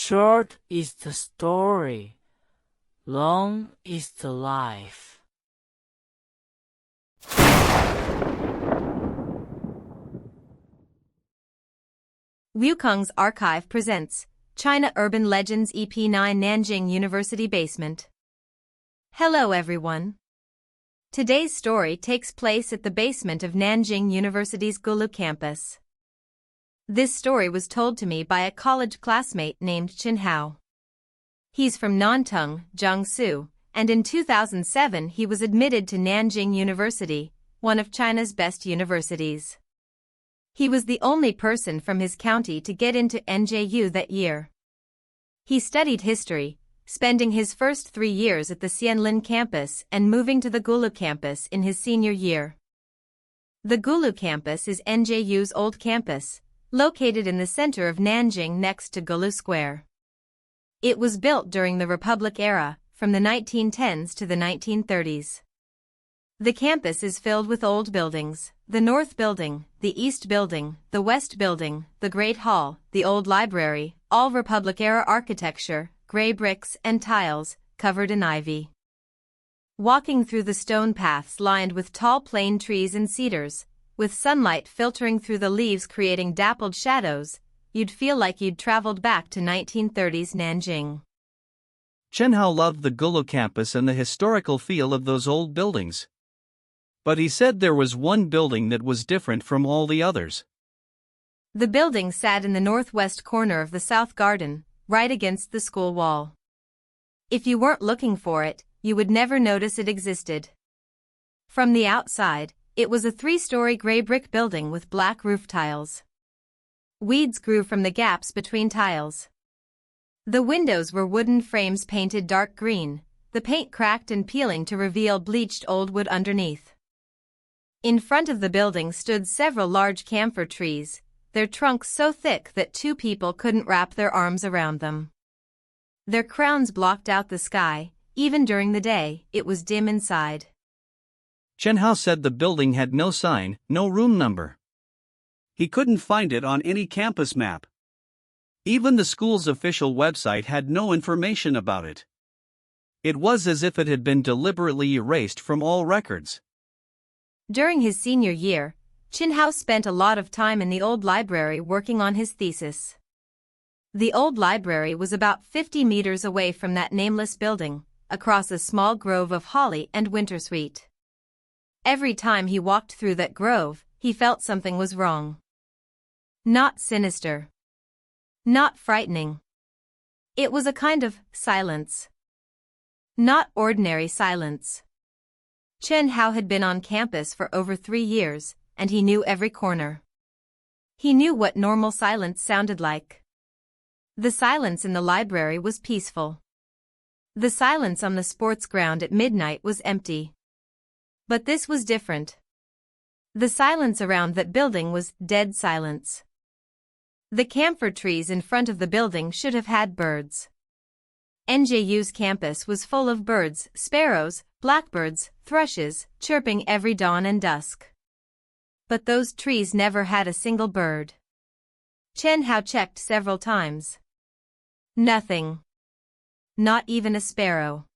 Short is the story, long is the life. Wukong's Archive presents China Urban Legends EP9 Nanjing University Basement. Hello everyone. Today's story takes place at the basement of Nanjing University's Gulu campus. This story was told to me by a college classmate named Chen Hao. He's from Nantong, Jiangsu, and in 2007 he was admitted to Nanjing University, one of China's best universities. He was the only person from his county to get into NJU that year. He studied history, spending his first 3 years at the Xianlin campus and moving to the Gulu campus in his senior year. The Gulu campus is NJU's old campus, located in the center of Nanjing next to Gulu Square. It was built during the Republic era, from the 1910s to the 1930s. The campus is filled with old buildings: the North Building, the East Building, the West Building, the Great Hall, the Old Library, all Republic-era architecture, gray bricks and tiles, covered in ivy. Walking through the stone paths lined with tall plane trees and cedars, with sunlight filtering through the leaves creating dappled shadows, you'd feel like you'd traveled back to 1930s Nanjing. Chen Hao loved the Gulu campus and the historical feel of those old buildings. But he said there was one building that was different from all the others. The building sat in the northwest corner of the South Garden, right against the school wall. If you weren't looking for it, you would never notice it existed. From the outside, it was a 3-story gray brick building with black roof tiles. Weeds grew from the gaps between tiles. The windows were wooden frames painted dark green, the paint cracked and peeling to reveal bleached old wood underneath. In front of the building stood several large camphor trees, their trunks so thick that 2 people couldn't wrap their arms around them. Their crowns blocked out the sky. Even during the day, it was dim inside. Chen Hao said the building had no sign, no room number. He couldn't find it on any campus map. Even the school's official website had no information about it. It was as if it had been deliberately erased from all records. During his senior year, Chen Hao spent a lot of time in the old library working on his thesis. The old library was about 50 meters away from that nameless building, across a small grove of holly and wintersweet. Every time he walked through that grove, he felt something was wrong. Not sinister. Not frightening. It was a kind of silence. Not ordinary silence. Chen Hao had been on campus for over 3 years, and he knew every corner. He knew what normal silence sounded like. The silence in the library was peaceful. The silence on the sports ground at midnight was empty. But this was different. The silence around that building was dead silence. The camphor trees in front of the building should have had birds. NJU's campus was full of birds: sparrows, blackbirds, thrushes, chirping every dawn and dusk. But those trees never had a single bird. Chen Hao checked several times. Nothing. Not even a sparrow.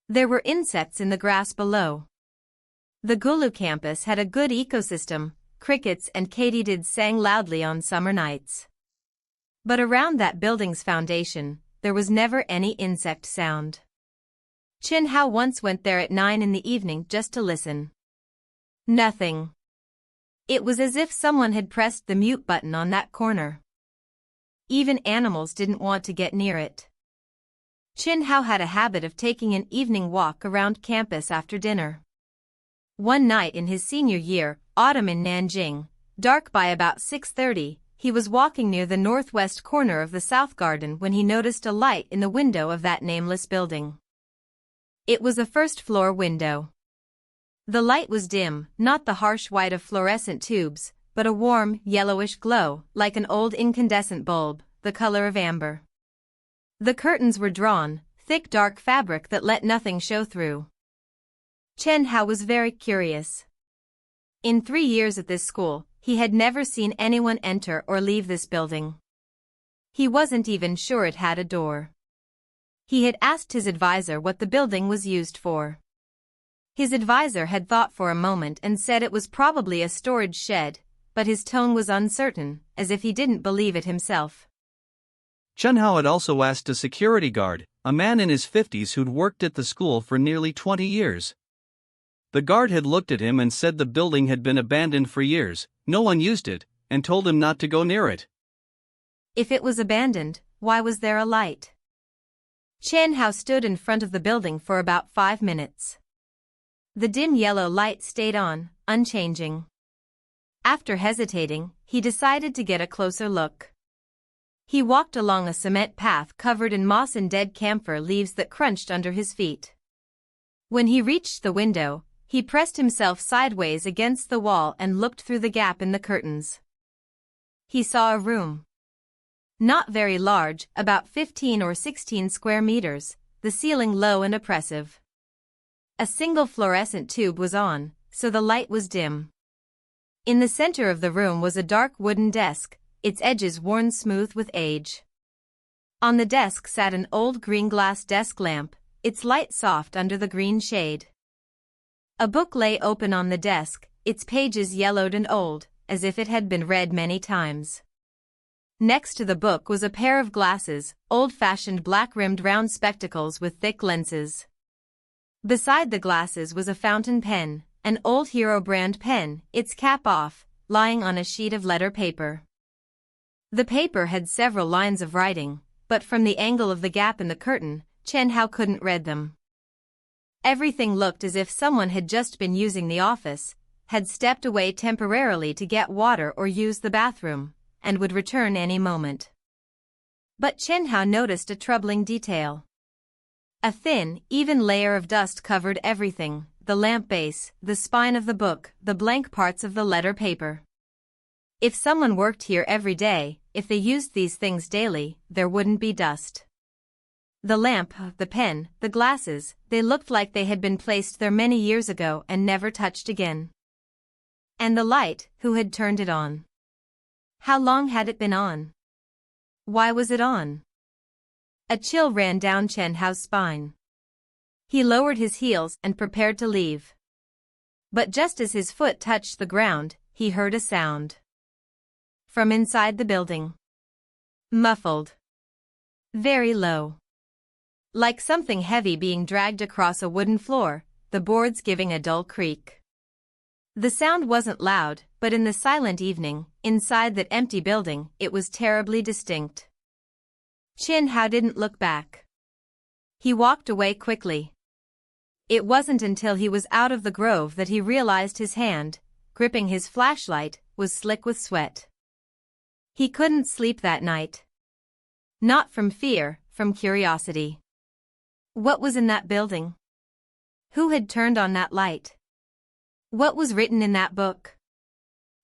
There were insects in the grass below. The Gulu campus had a good ecosystem. Crickets and katydids sang loudly on summer nights. But around that building's foundation, there was never any insect sound. Chen Hao once went there at 9 in the evening just to listen. Nothing. It was as if someone had pressed the mute button on that corner. Even animals didn't want to get near it. Chen Hao had a habit of taking an evening walk around campus after dinner. One night in his senior year, autumn in Nanjing, dark by about 6:30, he was walking near the northwest corner of the South Garden when he noticed a light in the window of that nameless building. It was a first-floor window. The light was dim, not the harsh white of fluorescent tubes, but a warm, yellowish glow, like an old incandescent bulb, the color of amber. The curtains were drawn, thick dark fabric that let nothing show through. Chen Hao was very curious. In 3 years at this school, he had never seen anyone enter or leave this building. He wasn't even sure it had a door. He had asked his advisor what the building was used for. His advisor had thought for a moment and said it was probably a storage shed, but his tone was uncertain, as if he didn't believe it himself. Chen Hao had also asked a security guard, a man in his 50s who'd worked at the school for nearly 20 years. The guard had looked at him and said the building had been abandoned for years, no one used it, and told him not to go near it. If it was abandoned, why was there a light? Chen Hao stood in front of the building for about 5 minutes. The dim yellow light stayed on, unchanging. After hesitating, he decided to get a closer look. He walked along a cement path covered in moss and dead camphor leaves that crunched under his feet. When he reached the window, he pressed himself sideways against the wall and looked through the gap in the curtains. He saw a room. Not very large, about 15 or 16 square meters, the ceiling low and oppressive. A single fluorescent tube was on, so the light was dim. In the center of the room was a dark wooden desk, its edges worn smooth with age. On the desk sat an old green glass desk lamp, its light soft under the green shade. A book lay open on the desk, its pages yellowed and old, as if it had been read many times. Next to the book was a pair of glasses, old-fashioned black-rimmed round spectacles with thick lenses. Beside the glasses was a fountain pen, an old Hero brand pen, its cap off, lying on a sheet of letter paper. The paper had several lines of writing, but from the angle of the gap in the curtain, Chen Hao couldn't read them. Everything looked as if someone had just been using the office, had stepped away temporarily to get water or use the bathroom, and would return any moment. But Chen Hao noticed a troubling detail. A thin, even layer of dust covered everything, the lamp base, the spine of the book, the blank parts of the letter paper. If someone worked here every day, if they used these things daily, there wouldn't be dust. The lamp, the pen, the glasses, they looked like they had been placed there many years ago and never touched again. And the light, who had turned it on? How long had it been on? Why was it on? A chill ran down Chen Hao's spine. He lowered his heels and prepared to leave. But just as his foot touched the ground, he heard a sound. From inside the building. Muffled. Very low. Like something heavy being dragged across a wooden floor, the boards giving a dull creak. The sound wasn't loud, but in the silent evening, inside that empty building, it was terribly distinct. Chen Hao didn't look back. He walked away quickly. It wasn't until he was out of the grove that he realized his hand, gripping his flashlight, was slick with sweat. He couldn't sleep that night. Not from fear, from curiosity. What was in that building? Who had turned on that light? What was written in that book?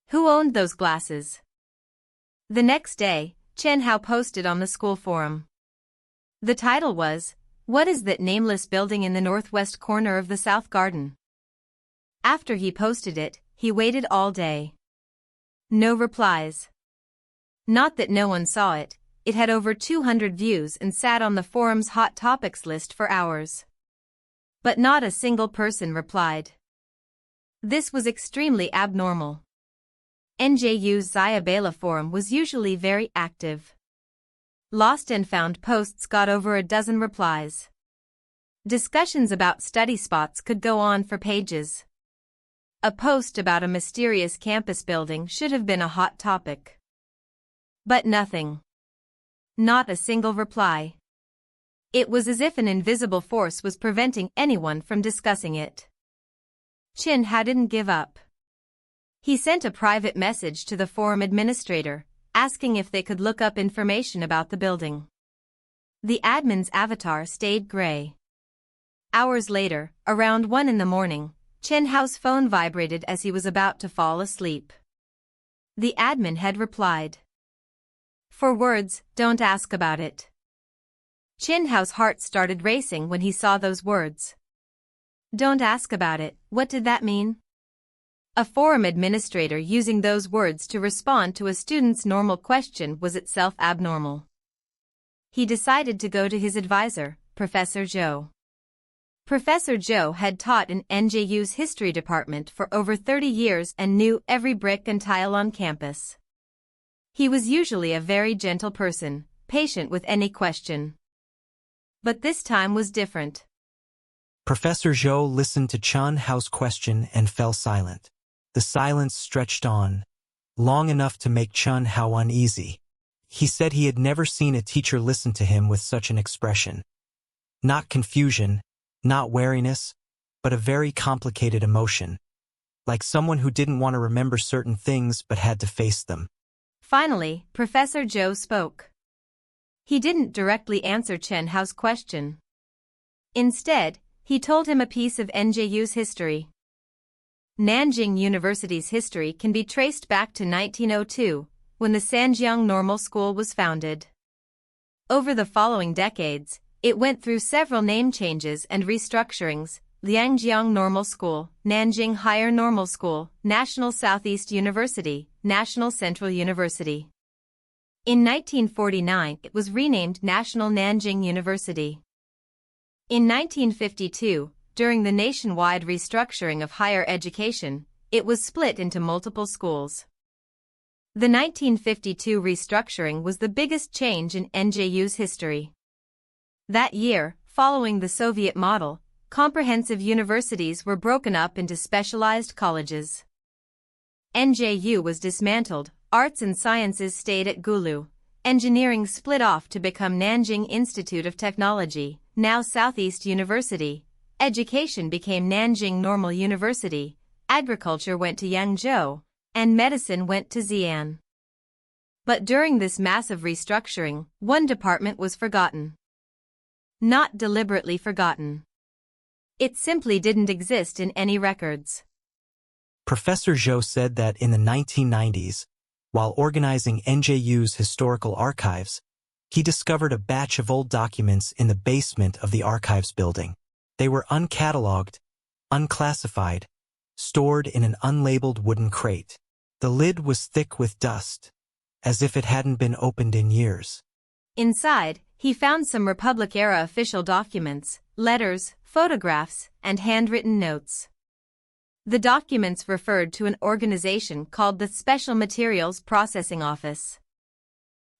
Who owned those glasses? The next day, Chen Hao posted on the school forum. The title was, "What is that nameless building in the northwest corner of the South Garden?" After he posted it, he waited all day. No replies. Not that no one saw it. It had over 200 views and sat on the forum's hot topics list for hours. But not a single person replied. This was extremely abnormal. NJU's Zayabela forum was usually very active. Lost and found posts got over a dozen replies. Discussions about study spots could go on for pages. A post about a mysterious campus building should have been a hot topic. But nothing. Not a single reply. It was as if an invisible force was preventing anyone from discussing it. Chen Hao didn't give up. He sent a private message to the forum administrator, asking if they could look up information about the building. The admin's avatar stayed gray. Hours later, around 1 in the morning, Chen Hao's phone vibrated as he was about to fall asleep. The admin had replied. For words, don't ask about it. Chen Hao's heart started racing when he saw those words. Don't ask about it, what did that mean? A forum administrator using those words to respond to a student's normal question was itself abnormal. he decided to go to his advisor, Professor Zhou. Professor Zhou had taught in NJU's history department for over 30 years and knew every brick and tile on campus. He was usually a very gentle person, patient with any question. But this time was different. Professor Zhou listened to Chen Hao's question and fell silent. The silence stretched on, long enough to make Chen Hao uneasy. He said he had never seen a teacher listen to him with such an expression. Not confusion, not wariness, but a very complicated emotion. Like someone who didn't want to remember certain things but had to face them. Finally, Professor Zhou spoke. He didn't directly answer Chen Hao's question. Instead, he told him a piece of NJU's history. Nanjing University's history can be traced back to 1902, when the Sanjiang Normal School was founded. Over the following decades, it went through several name changes and restructurings: Liangjiang Normal School, Nanjing Higher Normal School, National Southeast University, National Central University. In 1949, it was renamed National Nanjing University. In 1952, during the nationwide restructuring of higher education, it was split into multiple schools. The 1952 restructuring was the biggest change in NJU's history. That year, following the Soviet model, comprehensive universities were broken up into specialized colleges. NJU was dismantled, arts and sciences stayed at Gulu, engineering split off to become Nanjing Institute of Technology, now Southeast University, education became Nanjing Normal University, agriculture went to Yangzhou, and medicine went to Xi'an. But during this massive restructuring, one department was forgotten. Not deliberately forgotten. It simply didn't exist in any records. Professor Zhou said that in the 1990s, while organizing NJU's historical archives, he discovered a batch of old documents in the basement of the archives building. They were uncatalogued, unclassified, stored in an unlabeled wooden crate. The lid was thick with dust, as if it hadn't been opened in years. Inside, he found some Republic-era official documents, letters, photographs, and handwritten notes. The documents referred to an organization called the Special Materials Processing Office.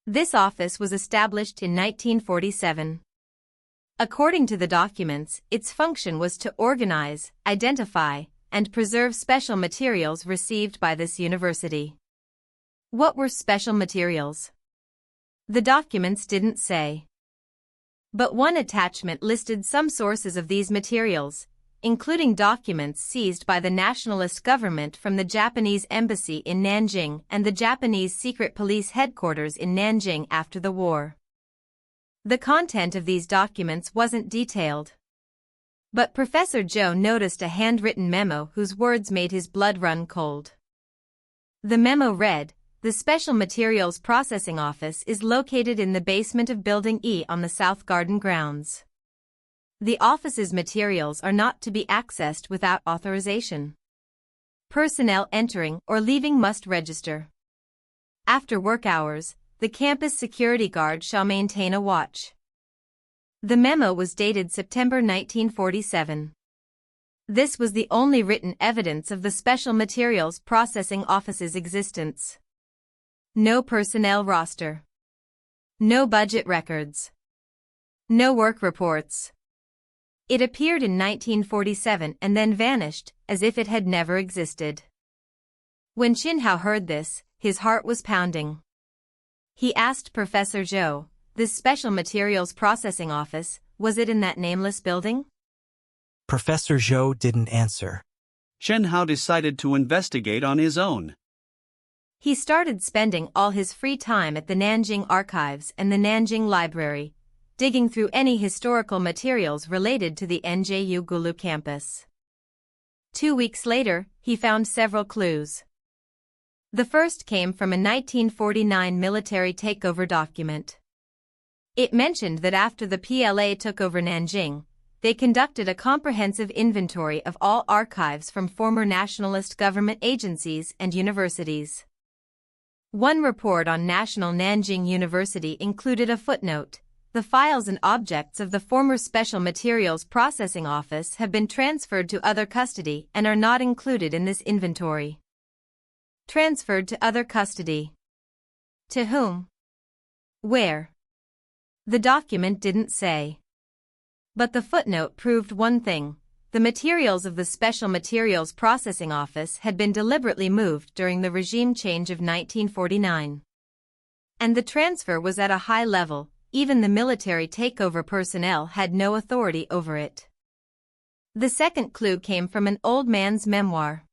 This office was established in 1947. According to the documents, its function was to organize, identify, and preserve special materials received by this university. What were special materials? The documents didn't say. But one attachment listed some sources of these materials, including documents seized by the nationalist government from the Japanese embassy in Nanjing and the Japanese secret police headquarters in Nanjing after the war. The content of these documents wasn't detailed. But Professor Zhou noticed a handwritten memo whose words made his blood run cold. The memo read, "The Special Materials Processing Office is located in the basement of Building E on the South Garden grounds. The office's materials are not to be accessed without authorization. Personnel entering or leaving must register. After work hours, the campus security guard shall maintain a watch." The memo was dated September 1947. This was the only written evidence of the Special Materials Processing Office's existence. No personnel roster. No budget records. No work reports. It appeared in 1947 and then vanished, as if it had never existed. When Chen Hao heard this, his heart was pounding. He asked Professor Zhou, "This Special Materials Processing Office, was it in that nameless building?" Professor Zhou didn't answer. Chen Hao decided to investigate on his own. He started spending all his free time at the Nanjing Archives and the Nanjing Library, digging through any historical materials related to the NJU Gulu campus. 2 weeks later, he found several clues. The first came from a 1949 military takeover document. It mentioned that after the PLA took over Nanjing, they conducted a comprehensive inventory of all archives from former nationalist government agencies and universities. One report on National Nanjing University included a footnote: the files and objects of the former Special Materials Processing Office have been transferred to other custody and are not included in this inventory. Transferred to other custody. To whom? Where? The document didn't say. But the footnote proved one thing: the materials of the Special Materials Processing Office had been deliberately moved during the regime change of 1949. And the transfer was at a high level. Even the military takeover personnel had no authority over it. The second clue came from an old man's memoir.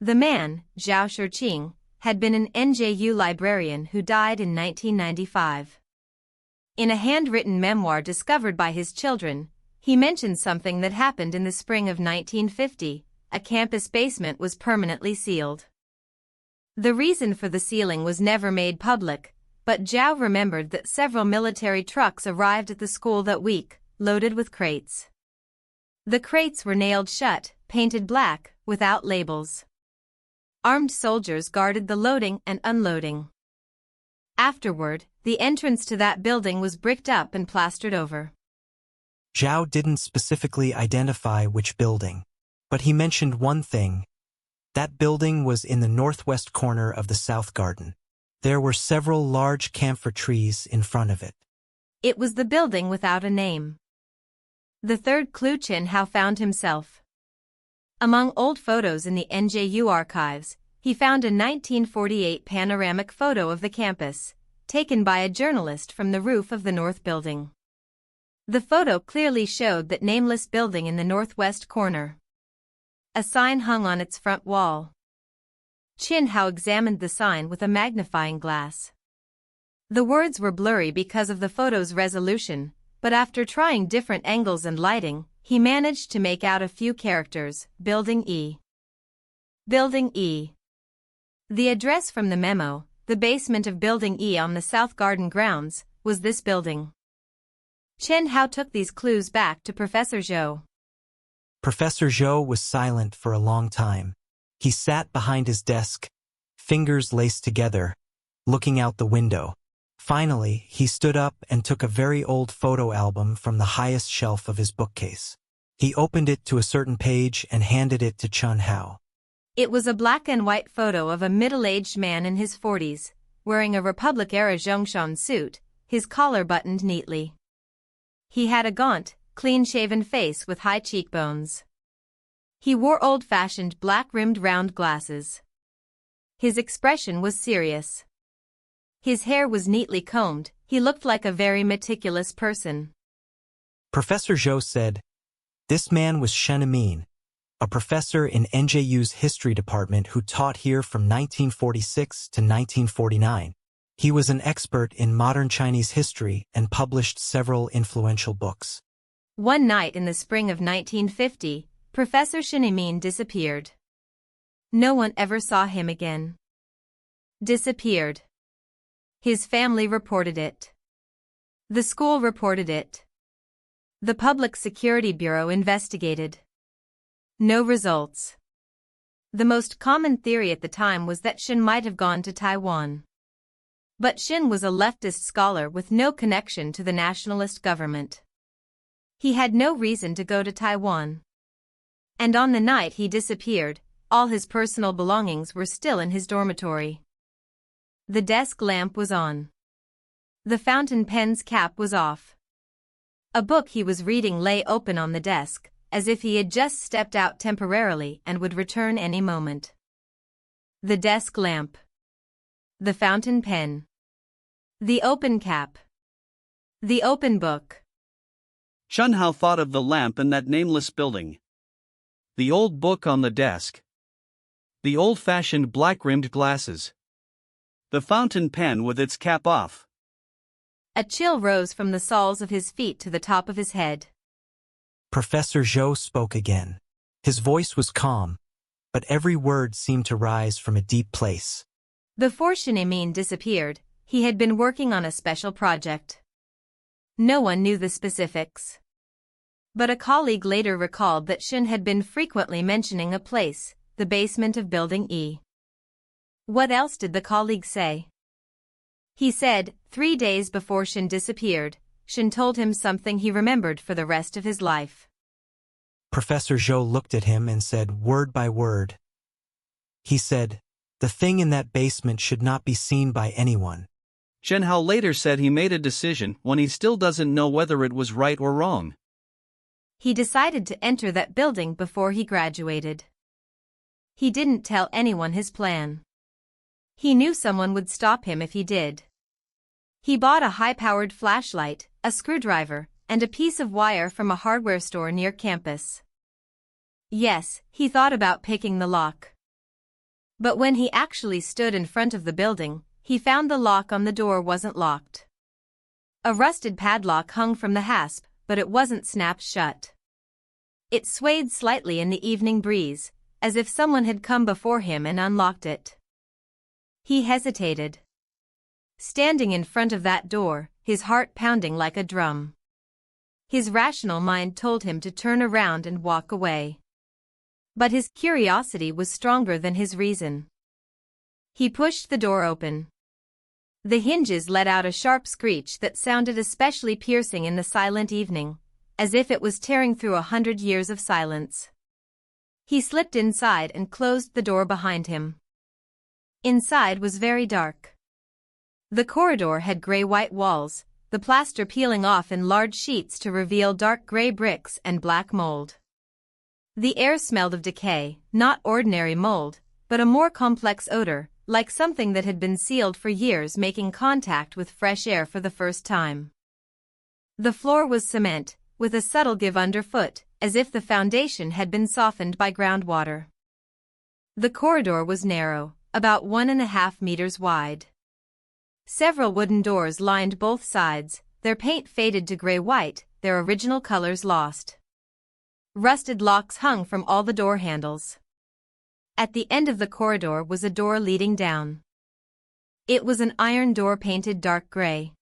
The man, Zhao Shiqing, had been an NJU librarian who died in 1995. In a handwritten memoir discovered by his children, he mentioned something that happened in the spring of 1950. A campus basement was permanently sealed. The reason for the sealing was never made public, but Zhao remembered that several military trucks arrived at the school that week, loaded with crates. The crates were nailed shut, painted black, without labels. Armed soldiers guarded the loading and unloading. Afterward, the entrance to that building was bricked up and plastered over. Zhao didn't specifically identify which building, but he mentioned one thing. That building was in the northwest corner of the South Garden. There were several large camphor trees in front of it. It was the building without a name. The third clue Chin Hao found himself. Among old photos in the NJU archives, he found a 1948 panoramic photo of the campus, taken by a journalist from the roof of the north building. The photo clearly showed that nameless building in the northwest corner. A sign hung on its front wall. Chin Hao examined the sign with a magnifying glass. The words were blurry because of the photo's resolution, but after trying different angles and lighting, he managed to make out a few characters: Building E. Building E. The address from the memo, the basement of Building E on the South Garden grounds, was this building. Chin Hao took these clues back to Professor Zhou. Professor Zhou was silent for a long time. He sat behind his desk, fingers laced together, looking out the window. Finally, he stood up and took a very old photo album from the highest shelf of his bookcase. He opened it to a certain page and handed it to Chin Hao. It was a black and white photo of a middle-aged man in his 40s, wearing a Republic-era Zhongshan suit, his collar buttoned neatly. He had a gaunt, clean-shaven face with high cheekbones. He wore old-fashioned black-rimmed round glasses. His expression was serious. His hair was neatly combed. He looked like a very meticulous person. Professor Zhou said, "This man was Shen Amin, a professor in NJU's history department who taught here from 1946 to 1949. He was an expert in modern Chinese history and published several influential books." One night in the spring of 1950, Professor Shen Amin disappeared. No one ever saw him again. Disappeared. His family reported it. The school reported it. The Public Security Bureau investigated. No results. The most common theory at the time was that Shen might have gone to Taiwan. But Shen was a leftist scholar with no connection to the nationalist government. He had no reason to go to Taiwan. And on the night he disappeared, all his personal belongings were still in his dormitory. The desk lamp was on. The fountain pen's cap was off. A book he was reading lay open on the desk, as if he had just stepped out temporarily and would return any moment. The desk lamp. The fountain pen. The open cap. The open book. Chin Hao thought of the lamp in that nameless building. The old book on the desk. The old-fashioned black-rimmed glasses. The fountain pen with its cap off. A chill rose from the soles of his feet to the top of his head. Professor Zhou spoke again. His voice was calm, but every word seemed to rise from a deep place. Before Shen Amin disappeared, he had been working on a special project. No one knew the specifics. But a colleague later recalled that Shen had been frequently mentioning a place, the basement of Building E. What else did the colleague say? He said, 3 days before Shen disappeared, Chen told him something he remembered for the rest of his life. Professor Zhou looked at him and said word by word. He said, "The thing in that basement should not be seen by anyone." Chen Hao later said he made a decision when he still doesn't know whether it was right or wrong. He decided to enter that building before he graduated. He didn't tell anyone his plan. He knew someone would stop him if he did. He bought a high-powered flashlight, a screwdriver, and a piece of wire from a hardware store near campus. Yes, he thought about picking the lock. But when he actually stood in front of the building, he found the lock on the door wasn't locked. A rusted padlock hung from the hasp, but it wasn't snapped shut. It swayed slightly in the evening breeze, as if someone had come before him and unlocked it. He hesitated. Standing in front of that door, his heart pounding like a drum. His rational mind told him to turn around and walk away. But his curiosity was stronger than his reason. He pushed the door open. The hinges let out a sharp screech that sounded especially piercing in the silent evening, as if it was tearing through 100 years of silence. He slipped inside and closed the door behind him. Inside was very dark. The corridor had gray-white walls, the plaster peeling off in large sheets to reveal dark gray bricks and black mold. The air smelled of decay, not ordinary mold, but a more complex odor, like something that had been sealed for years making contact with fresh air for the first time. The floor was cement, with a subtle give underfoot, as if the foundation had been softened by groundwater. The corridor was narrow, about 1.5 meters wide. Several wooden doors lined both sides, their paint faded to gray-white, their original colors lost. Rusted locks hung from all the door handles. At the end of the corridor was a door leading down. It was an iron door painted dark gray.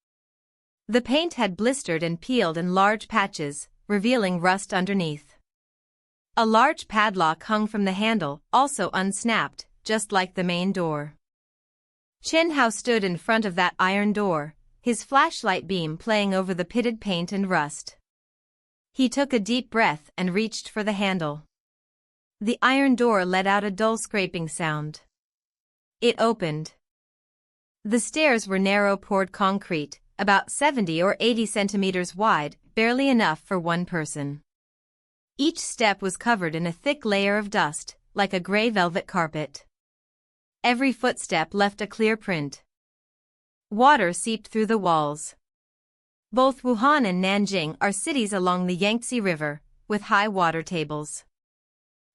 The paint had blistered and peeled in large patches, revealing rust underneath. A large padlock hung from the handle, also unsnapped, just like the main door. Chen Hao stood in front of that iron door, his flashlight beam playing over the pitted paint and rust. He took a deep breath and reached for the handle. The iron door let out a dull scraping sound. It opened. The stairs were narrow poured concrete, about 70 or 80 centimeters wide, barely enough for one person. Each step was covered in a thick layer of dust, like a gray velvet carpet. Every footstep left a clear print. Water seeped through the walls. Both Wuhan and Nanjing are cities along the Yangtze River, with high water tables.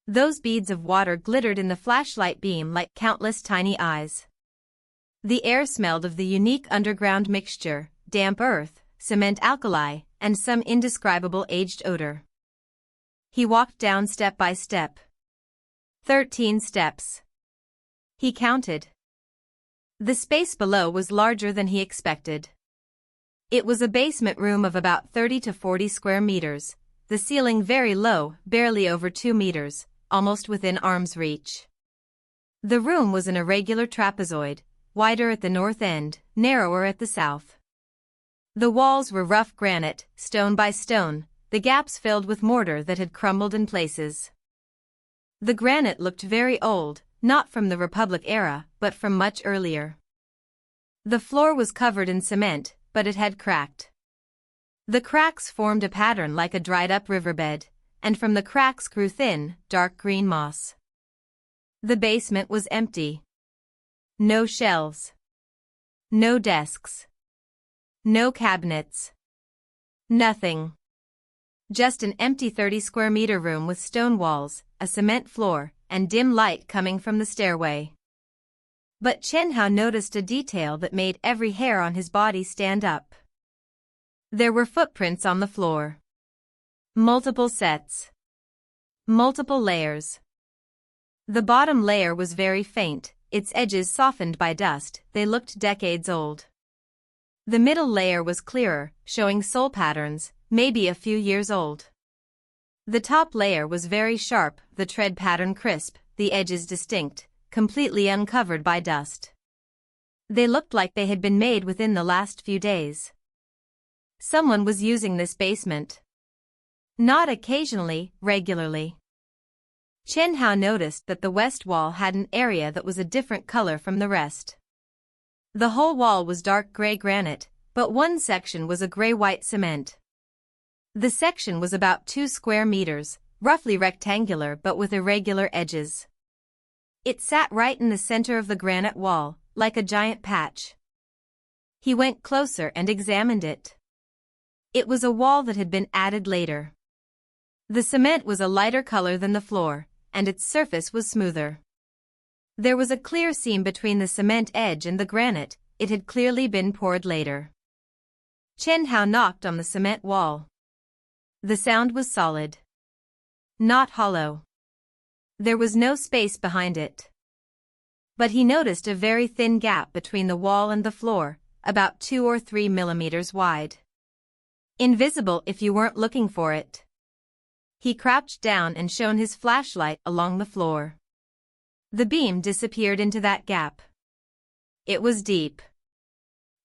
Those beads of water glittered in the flashlight beam like countless tiny eyes. The air smelled of the unique underground mixture, damp earth, cement alkali, and some indescribable aged odor. He walked down step by step. 13 steps. He counted. The space below was larger than he expected. It was a basement room of about 30 to 40 square meters, the ceiling very low, barely over 2 meters, almost within arm's reach. The room was an irregular trapezoid, wider at the north end, narrower at the south. The walls were rough granite, stone by stone, the gaps filled with mortar that had crumbled in places. The granite looked very old, not from the Republic era, but from much earlier. The floor was covered in cement, but it had cracked. The cracks formed a pattern like a dried-up riverbed, and from the cracks grew thin, dark green moss. The basement was empty. No shelves. No desks. No cabinets. Nothing. Just an empty 30-square-meter room with stone walls, a cement floor, and dim light coming from the stairway. But Chen Hao noticed a detail that made every hair on his body stand up. There were footprints on the floor. Multiple sets. Multiple layers. The bottom layer was very faint, its edges softened by dust, they looked decades old. The middle layer was clearer, showing sole patterns, maybe a few years old. The top layer was very sharp, the tread pattern crisp, the edges distinct, completely uncovered by dust. They looked like they had been made within the last few days. Someone was using this basement. Not occasionally, regularly. Chen Hao noticed that the west wall had an area that was a different color from the rest. The whole wall was dark gray granite, but one section was a gray-white cement. The section was about 2 square meters, roughly rectangular but with irregular edges. It sat right in the center of the granite wall, like a giant patch. He went closer and examined it. It was a wall that had been added later. The cement was a lighter color than the floor, and its surface was smoother. There was a clear seam between the cement edge and the granite. It had clearly been poured later. Chen Hao knocked on the cement wall. The sound was solid. Not hollow. There was no space behind it. But he noticed a very thin gap between the wall and the floor, about 2 or 3 millimeters wide. Invisible if you weren't looking for it. He crouched down and shone his flashlight along the floor. The beam disappeared into that gap. It was deep.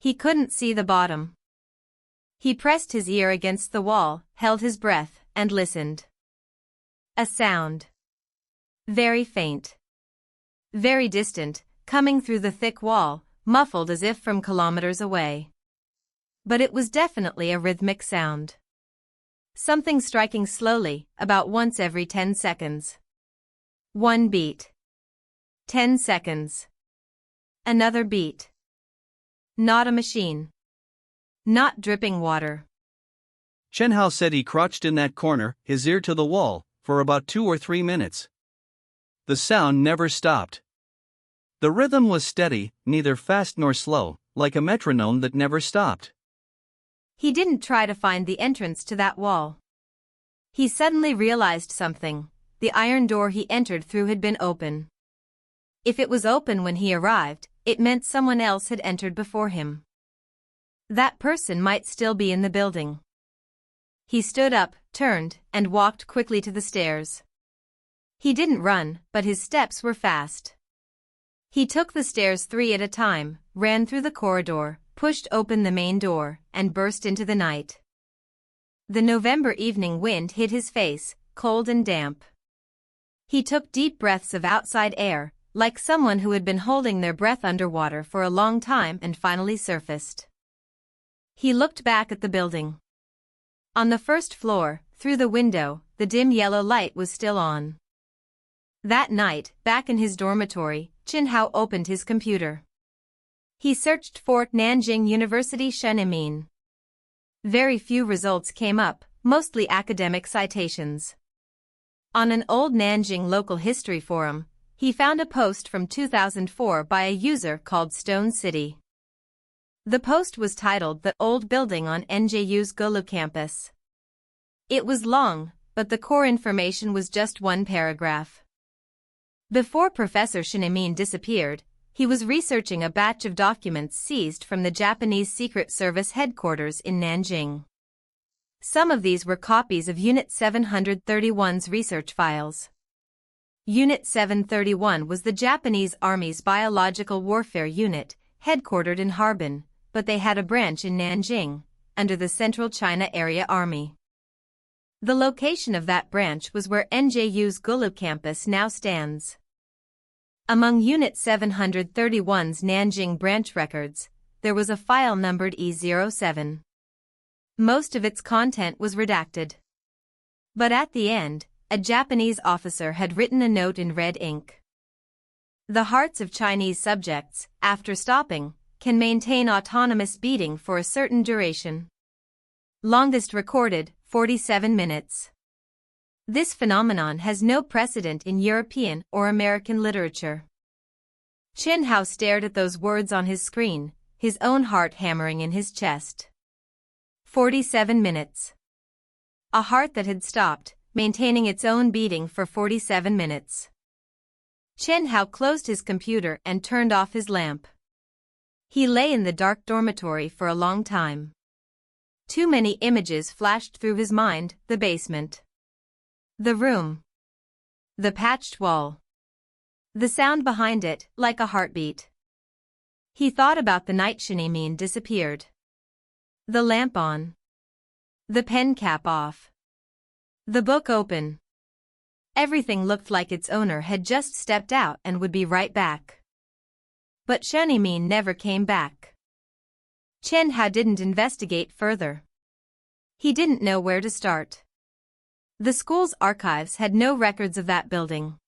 He couldn't see the bottom. He pressed his ear against the wall, held his breath, and listened. A sound. Very faint. Very distant, coming through the thick wall, muffled as if from kilometers away. But it was definitely a rhythmic sound. Something striking slowly, about once every 10 seconds. 1 beat. 10 seconds. Another beat. Not a machine. Not dripping water. Chen Hao said he crouched in that corner, his ear to the wall, for about 2 or 3 minutes. The sound never stopped. The rhythm was steady, neither fast nor slow, like a metronome that never stopped. He didn't try to find the entrance to that wall. He suddenly realized something. The iron door he entered through had been open. If it was open when he arrived, it meant someone else had entered before him. That person might still be in the building. He stood up, turned, and walked quickly to the stairs. He didn't run, but his steps were fast. He took the stairs 3 at a time, ran through the corridor, pushed open the main door, and burst into the night. The November evening wind hit his face, cold and damp. He took deep breaths of outside air, like someone who had been holding their breath underwater for a long time and finally surfaced. He looked back at the building. On the first floor, through the window, the dim yellow light was still on. That night, back in his dormitory, Chen Hao opened his computer. He searched for Nanjing University Shenemin. Very few results came up, mostly academic citations. On an old Nanjing local history forum, he found a post from 2004 by a user called Stone City. The post was titled "The Old Building on NJU's Gulu Campus." It was long, but the core information was just one paragraph. Before Professor Shinemin disappeared, he was researching a batch of documents seized from the Japanese Secret Service headquarters in Nanjing. Some of these were copies of Unit 731's research files. Unit 731 was the Japanese Army's biological warfare unit, headquartered in Harbin, but they had a branch in Nanjing, under the Central China Area Army. The location of that branch was where NJU's Gulu campus now stands. Among Unit 731's Nanjing branch records, there was a file numbered E07. Most of its content was redacted. But at the end, a Japanese officer had written a note in red ink. The hearts of Chinese subjects, after stopping, can maintain autonomous beating for a certain duration. Longest recorded, 47 minutes. This phenomenon has no precedent in European or American literature. Chen Hao stared at those words on his screen, his own heart hammering in his chest. 47 minutes. A heart that had stopped, maintaining its own beating for 47 minutes. Chen Hao closed his computer and turned off his lamp. He lay in the dark dormitory for a long time. Too many images flashed through his mind: the basement, the room, the patched wall, the sound behind it, like a heartbeat. He thought about the night Shinemin disappeared. The lamp on. The pen cap off. The book open. Everything looked like its owner had just stepped out and would be right back. But Chen Yimin never came back. Chen Hao didn't investigate further. He didn't know where to start. The school's archives had no records of that building.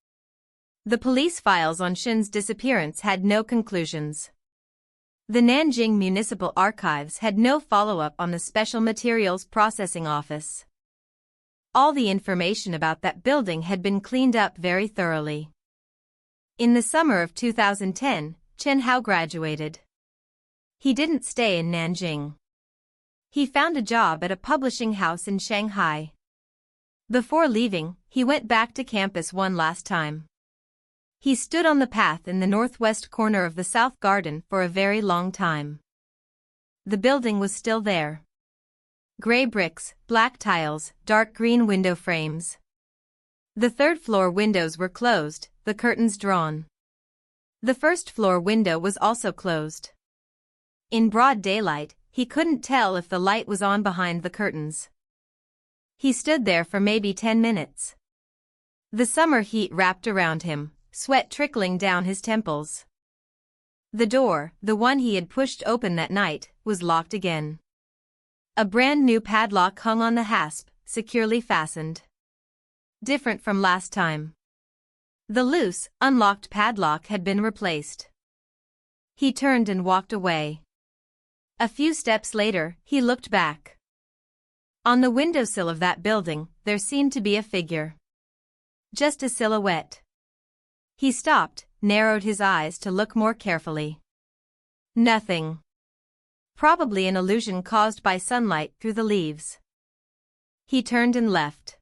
The police files on Shen's disappearance had no conclusions. The Nanjing Municipal Archives had no follow-up on the Special Materials Processing Office. All the information about that building had been cleaned up very thoroughly. In the summer of 2010, Chen Hao graduated. He didn't stay in Nanjing. He found a job at a publishing house in Shanghai. Before leaving, he went back to campus one last time. He stood on the path in the northwest corner of the South Garden for a very long time. The building was still there. Gray bricks, black tiles, dark green window frames. The third-floor windows were closed, the curtains drawn. The first-floor window was also closed. In broad daylight, he couldn't tell if the light was on behind the curtains. He stood there for maybe 10 minutes. The summer heat wrapped around him, sweat trickling down his temples. The door, the one he had pushed open that night, was locked again. A brand new padlock hung on the hasp, securely fastened. Different from last time. The loose, unlocked padlock had been replaced. He turned and walked away. A few steps later, he looked back. On the windowsill of that building, there seemed to be a figure. Just a silhouette. He stopped, narrowed his eyes to look more carefully. Nothing. Probably an illusion caused by sunlight through the leaves. He turned and left.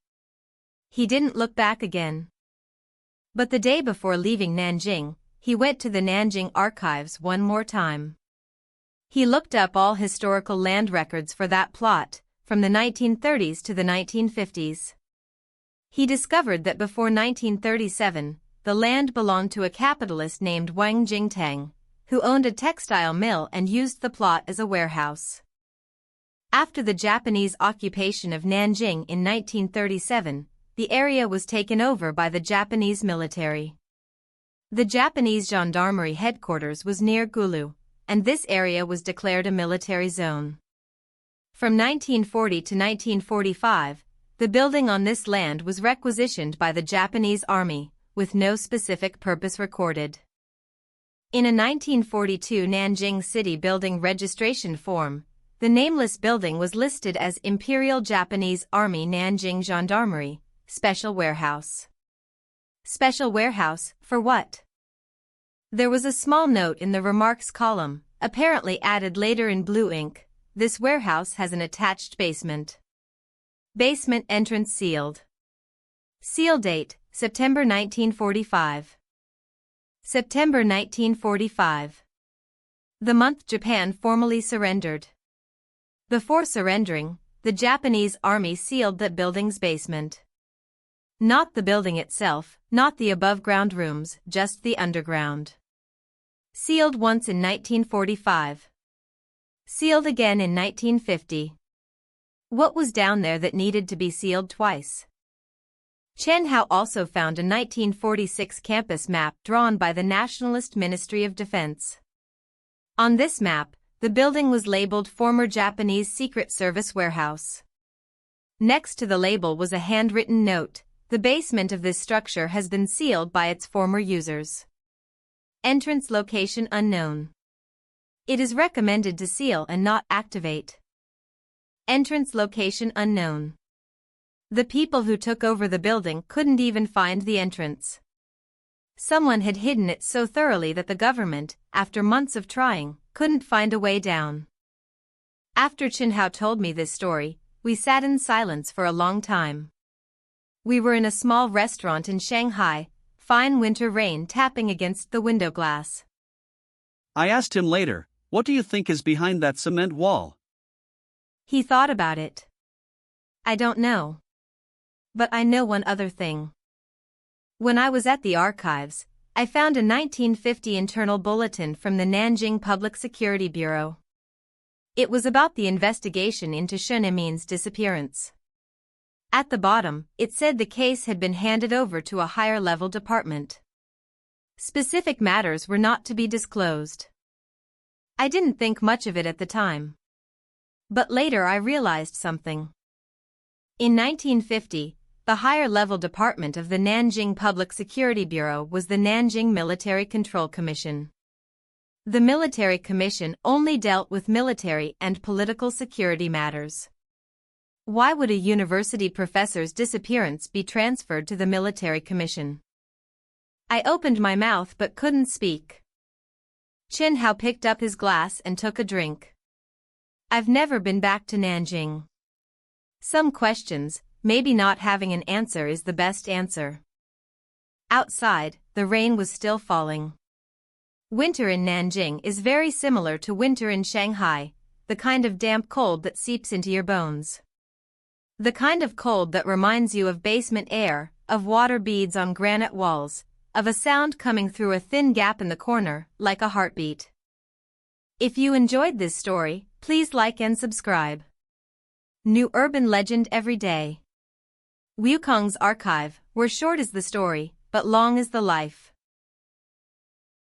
He didn't look back again. But the day before leaving Nanjing, he went to the Nanjing archives one more time. He looked up all historical land records for that plot, from the 1930s to the 1950s. He discovered that before 1937, the land belonged to a capitalist named Wang Jingtang, who owned a textile mill and used the plot as a warehouse. After the Japanese occupation of Nanjing in 1937, the area was taken over by the Japanese military. The Japanese gendarmerie headquarters was near Gulu, and this area was declared a military zone. From 1940 to 1945, the building on this land was requisitioned by the Japanese Army, with no specific purpose recorded. In a 1942 Nanjing City Building registration form, the nameless building was listed as Imperial Japanese Army Nanjing Gendarmerie, Special Warehouse. Special warehouse, for what? There was a small note in the remarks column, apparently added later in blue ink. This warehouse has an attached basement. Basement entrance sealed. Seal date, September 1945. September 1945. The month Japan formally surrendered. Before surrendering, the Japanese army sealed that building's basement. Not the building itself, not the above-ground rooms, just the underground. Sealed once in 1945. Sealed again in 1950. What was down there that needed to be sealed twice? Chen Hao also found a 1946 campus map drawn by the Nationalist Ministry of Defense. On this map, the building was labeled Former Japanese Secret Service Warehouse. Next to the label was a handwritten note: the basement of this structure has been sealed by its former users. Entrance location unknown. It is recommended to seal and not activate. Entrance location unknown. The people who took over the building couldn't even find the entrance. Someone had hidden it so thoroughly that the government, after months of trying, couldn't find a way down. After Chen Hao told me this story, we sat in silence for a long time. We were in a small restaurant in Shanghai, fine winter rain tapping against the window glass. I asked him later, "What do you think is behind that cement wall?" He thought about it. I don't know. But I know one other thing. When I was at the archives, I found a 1950 internal bulletin from the Nanjing Public Security Bureau. It was about the investigation into Chen Emin's disappearance. At the bottom, it said the case had been handed over to a higher-level department. Specific matters were not to be disclosed. I didn't think much of it at the time. But later I realized something. In 1950, the higher-level department of the Nanjing Public Security Bureau was the Nanjing Military Control Commission. The Military Commission only dealt with military and political security matters. Why would a university professor's disappearance be transferred to the Military Commission? I opened my mouth but couldn't speak. Chen Hao picked up his glass and took a drink. I've never been back to Nanjing. Some questions, maybe not having an answer is the best answer. Outside, the rain was still falling. Winter in Nanjing is very similar to winter in Shanghai, the kind of damp cold that seeps into your bones. The kind of cold that reminds you of basement air, of water beads on granite walls, of a sound coming through a thin gap in the corner, like a heartbeat. If you enjoyed this story, please like and subscribe. New urban legend every day. Wukong's archive, where short is the story, but long is the life.